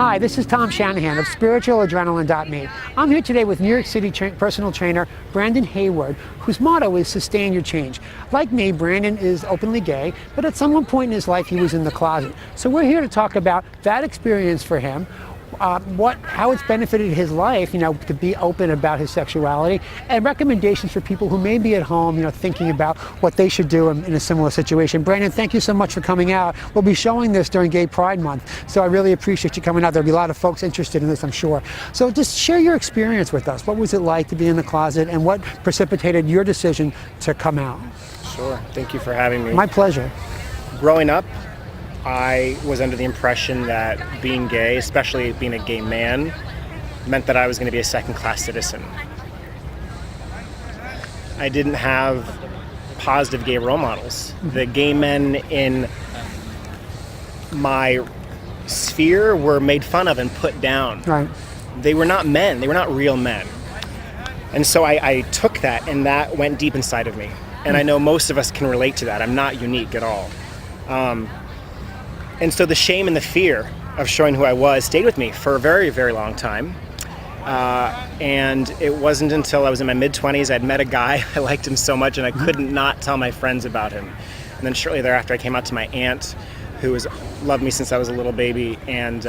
Hi, this is Tom Shanahan of SpiritualAdrenaline.me. I'm here today with New York City personal trainer Branden Hayward, whose motto is sustain your change. Like me, Branden is openly gay, but at some point in his life he was in the closet. So we're here to talk about that experience for him, how it's benefited his life, to be open about his sexuality, and recommendations for people who may be at home, thinking about what they should do in a similar situation. Branden, thank you so much for coming out. We'll be showing this during Gay Pride Month, so I really appreciate you coming out. There'll be a lot of folks interested in this, I'm sure. So just share your experience with us. What was it like to be in the closet, and what precipitated your decision to come out? Sure. Thank you for having me. My pleasure. Growing up, I was under the impression that being gay, especially being a gay man, meant that I was going to be a second-class citizen. I didn't have positive gay role models. The gay men in my sphere were made fun of and put down. Right. They were not men. They were not real men. And so I took that, and that went deep inside of me. And I know most of us can relate to that. I'm not unique at all. And so the shame and the fear of showing who I was stayed with me for a very, very long time. And it wasn't until I was in my mid-20s I'd met a guy. I liked him so much, and I couldn't not tell my friends about him. And then shortly thereafter, I came out to my aunt, who loved me since I was a little baby, and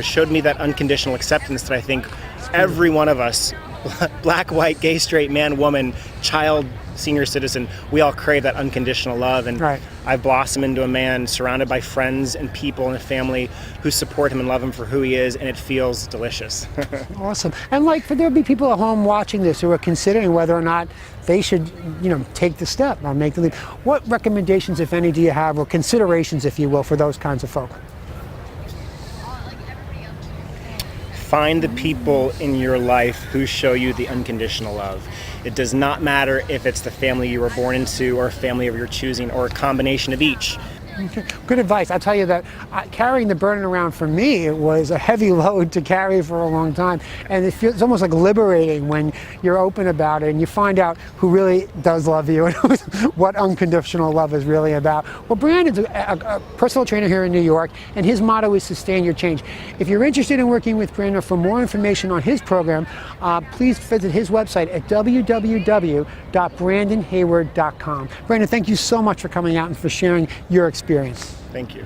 showed me that unconditional acceptance that I think every one of us, black, white, gay, straight, man, woman, child, senior citizen, we all crave that unconditional love. And right. I've blossomed into a man surrounded by friends and people and a family who support him and love him for who he is, and it feels delicious. Awesome. And there'll be people at home watching this who are considering whether or not they should, take the step or make the leap. What recommendations, if any, do you have, or considerations, if you will, for those kinds of folk? Find the people in your life who show you the unconditional love. It does not matter if it's the family you were born into or a family of your choosing or a combination of each. Okay. Good advice. I'll tell you that carrying the burden around for me, it was a heavy load to carry for a long time. And it's almost like liberating when you're open about it and you find out who really does love you and what unconditional love is really about. Well, Branden's a personal trainer here in New York, and his motto is sustain your change. If you're interested in working with Branden, or for more information on his program, please visit his website at www.brandenhayward.com. Branden, thank you so much for coming out and for sharing your experience. Thank you.